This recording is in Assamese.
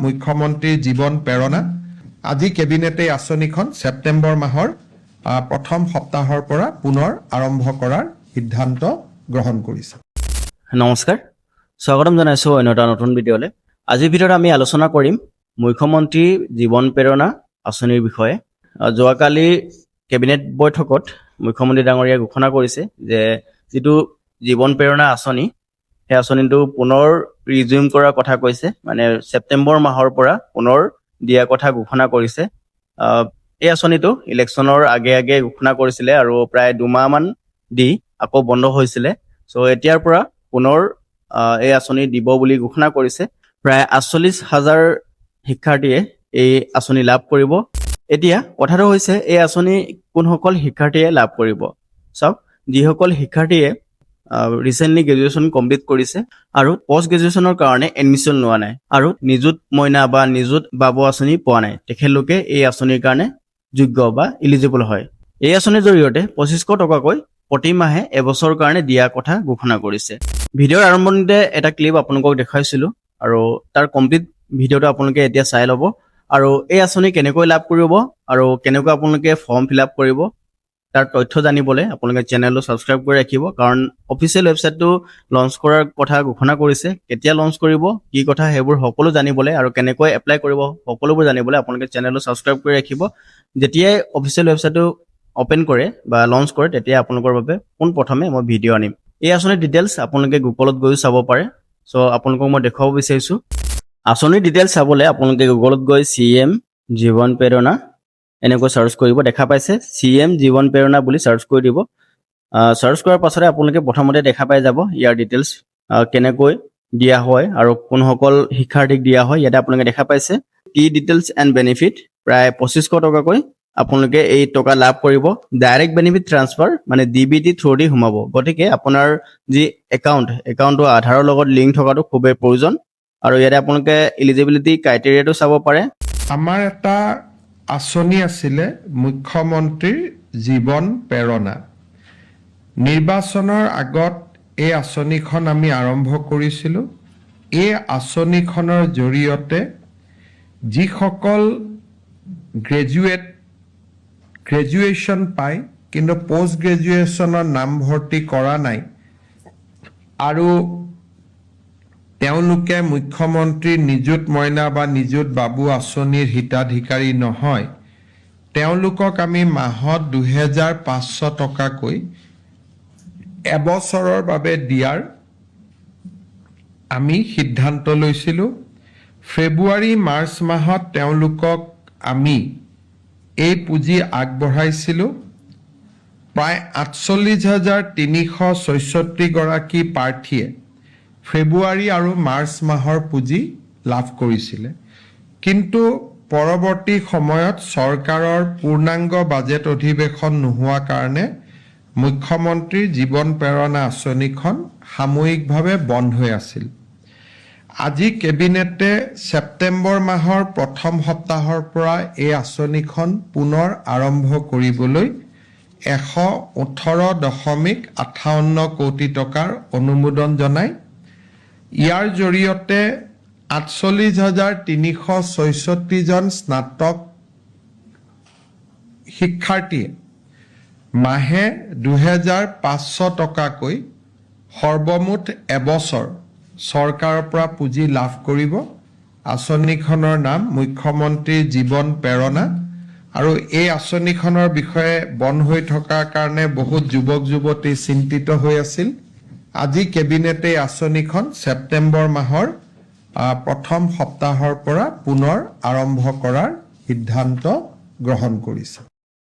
মুখ্যমন্ত্ৰীৰ জীৱন প্ৰেৰণা আজি কেবিনেটে আঁচনিখন সেপ্টেম্বৰ মাহৰ প্ৰথম সপ্তাহৰ পৰা পুনৰ আৰম্ভ কৰাৰ সিদ্ধান্ত গ্ৰহণ কৰিছে। নমস্কাৰ, স্বাগতম জনাইছোঁ অন্য এটা নতুন ভিডিঅ'লৈ। আজিৰ ভিডিঅ'ত আমি আলোচনা কৰিম মুখ্যমন্ত্ৰী জীৱন প্ৰেৰণা আঁচনিৰ বিষয়ে। যোৱাকালি কেবিনেট বৈঠকত মুখ্যমন্ত্ৰী ডাঙৰীয়াই ঘোষণা কৰিছে যে যিটো জীৱন প্ৰেৰণা আঁচনি, সেই আঁচনিটো পুনৰ ৰিজিউম কৰাৰ কথা কৈছে, মানে ছেপ্টেম্বৰ মাহৰ পৰা পুনৰ দিয়াৰ কথা ঘোষণা কৰিছে। এই আঁচনিটো ইলেকশ্যনৰ আগে ঘোষণা কৰিছিলে আৰু প্ৰায় 2 মাহমান দি আকৌ বন্ধ হৈছিলে। চ' এতিয়াৰ পৰা পুনৰ এই আঁচনি দিব বুলি ঘোষণা কৰিছে। প্ৰায় 48,000 শিক্ষাৰ্থীয়ে এই আঁচনি লাভ কৰিব। এতিয়া কথাটো হৈছে এই আঁচনি কোনসকল শিক্ষাৰ্থীয়ে লাভ কৰিব। চাওক, যিসকল শিক্ষাৰ্থীয়ে ৰিচেণ্টলি গ্ৰেজুৱেশ্যন কমপ্লিট কৰিছে আৰু পষ্ট গ্ৰেজুৱেশ্যনৰ কাৰণে এডমিশ্যন লোৱা নাই আৰু নিযুত মইনা বা নিযুত বাবু আঁচনি পোৱা নাই, তেখেতলোকে এই আঁচনিৰ কাৰণে যোগ্য বা ইলিজিবল হয়। এই আঁচনিৰ জৰিয়তে 2500 টকাকৈ প্ৰতি মাহে এবছৰৰ কাৰণে দিয়াৰ কথা ঘোষণা কৰিছে। ভিডিঅ'ৰ আৰম্ভণিতে এটা ক্লিপ আপোনালোকক দেখুৱাইছিলোঁ আৰু তাৰ কমপ্লিট ভিডিঅ'টো আপোনালোকে এতিয়া চাই ল'ব। আৰু এই আঁচনি কেনেকৈ লাভ কৰিব আৰু কেনেকৈ আপোনালোকে ফৰ্ম ফিল আপ কৰিব তাৰ তথ্য জানিবলৈ আপোনালোকে চেনেলটো ছাবস্ক্ৰাইব কৰি ৰাখিব, কাৰণ অফিচিয়েল ৱেবছাইটটো লঞ্চ কৰাৰ কথা ঘোষণা কৰিছে। কেতিয়া লঞ্চ কৰিব, কি কথা, সেইবোৰ সকলো জানিবলৈ আৰু কেনেকৈ এপ্লাই কৰিব সকলোবোৰ জানিবলৈ আপোনালোকে চেনেলটো ছাবস্ক্ৰাইব কৰি ৰাখিব। যেতিয়াই অফিচিয়েল ৱেবছাইটটো অপেন কৰে বা লঞ্চ কৰে তেতিয়া আপোনালোকৰ বাবে পোনপ্ৰথমে মই ভিডিঅ' আনিম। এই আঁচনিৰ ডিটেইলছ আপোনালোকে গুগলত গৈও চাব পাৰে। চ' আপোনালোকক মই দেখুৱাব বিচাৰিছোঁ। আঁচনিৰ ডিটেইলছ চাবলৈ আপোনালোকে গুগলত গৈ CM জীৱন প্ৰেৰণা এনেকৈ চাৰ্চ কৰিব। দেখা পাইছে CM জীৱন প্ৰেৰণা বুলি চাৰ্চ কৰি দিব। চাৰ্চ কৰাৰ পাছতে আপোনালোকে প্ৰথমতে দেখা পাই যাব ইয়াৰ ডিটেইলছ কেনেকৈ দিয়া হয় আৰু কোনসকল শিক্ষাৰ্থীক দিয়া হয়। ইয়াতে আপোনালোকে দেখা পাইছে কি ডিটেইলছ এণ্ড বেনিফিট। প্ৰায় 2500 টকাকৈ আপোনালোকে এই টকা লাভ কৰিব। ডাইৰেক্ট বেনিফিট ট্ৰান্সফাৰ মানে DBT থ্ৰুদি সোমাব। গতিকে আপোনাৰ যি একাউণ্টটো আধাৰৰ লগত লিংক থকাটো খুবেই প্ৰয়োজন। আৰু ইয়াতে আপোনালোকে এলিজিবিলিটি ক্ৰাইটেৰিয়াটো চাব পাৰে। আমাৰ এটা আঁচনি আছিলে মুখ্যমন্ত্ৰীৰ জীৱন প্ৰেৰণা। নিৰ্বাচনৰ আগত এই আঁচনিখন আমি আৰম্ভ কৰিছিলোঁ। এই আঁচনিখনৰ জৰিয়তে যিসকল গ্ৰেজুৱেশ্যন পায় কিন্তু পষ্ট গ্ৰেজুৱেশ্যনৰ নামভৰ্তি কৰা নাই আৰু তেওঁলোকে মুখ্যমন্ত্ৰীৰ নিযুত মইনা বা নিযুত বাবু আঁচনিৰ হিতাধিকাৰী নহয়, তেওঁলোকক আমি মাহত 2500 টকাকৈ এবছৰৰ বাবে দিয়াৰ আমি সিদ্ধান্ত লৈছিলোঁ। ফেব্ৰুৱাৰী মাৰ্চ মাহত তেওঁলোকক আমি এই পুঁজি আগবঢ়াইছিলোঁ। প্ৰায় 48,366 গৰাকী প্ৰাৰ্থীয়ে ফেব্ৰুৱাৰী আৰু মাৰ্চ মাহৰ পুঁজি লাভ কৰিছিলে। কিন্তু পৰৱৰ্তী সময়ত চৰকাৰৰ পূৰ্ণাংগ বাজেট অধিৱেশন নোহোৱা কাৰণে মুখ্যমন্ত্ৰীৰ জীৱন প্ৰেৰণা আঁচনিখন সাময়িকভাৱে বন্ধ হৈ আছিল। আজি কেবিনেটে ছেপ্টেম্বৰ মাহৰ প্ৰথম সপ্তাহৰ পৰা এই আঁচনিখন পুনৰ আৰম্ভ কৰিবলৈ 118.58 কোটি টকাৰ অনুমোদন জনায়। ইয়াৰ জৰিয়তে 48,366 জন স্নাতক শিক্ষাৰ্থীয়ে মাহে 2,500 টকাকৈ সৰ্বমুঠ এবছৰ চৰকাৰৰ পৰা পুঁজি লাভ কৰিব। আঁচনিখনৰ নাম মুখ্যমন্ত্ৰীৰ জীৱন প্ৰেৰণা। আৰু এই আঁচনিখনৰ বিষয়ে বন্ধ হৈ থকাৰ কাৰণে বহুত যুৱক যুৱতী চিন্তিত হৈ আছিল। আজি কেবিনেটে আঁচনিখন ছেপ্টেম্বৰ মাহৰ প্ৰথম সপ্তাহৰ পৰা পুনৰ আৰম্ভ কৰাৰ সিদ্ধান্ত গ্ৰহণ কৰিছে।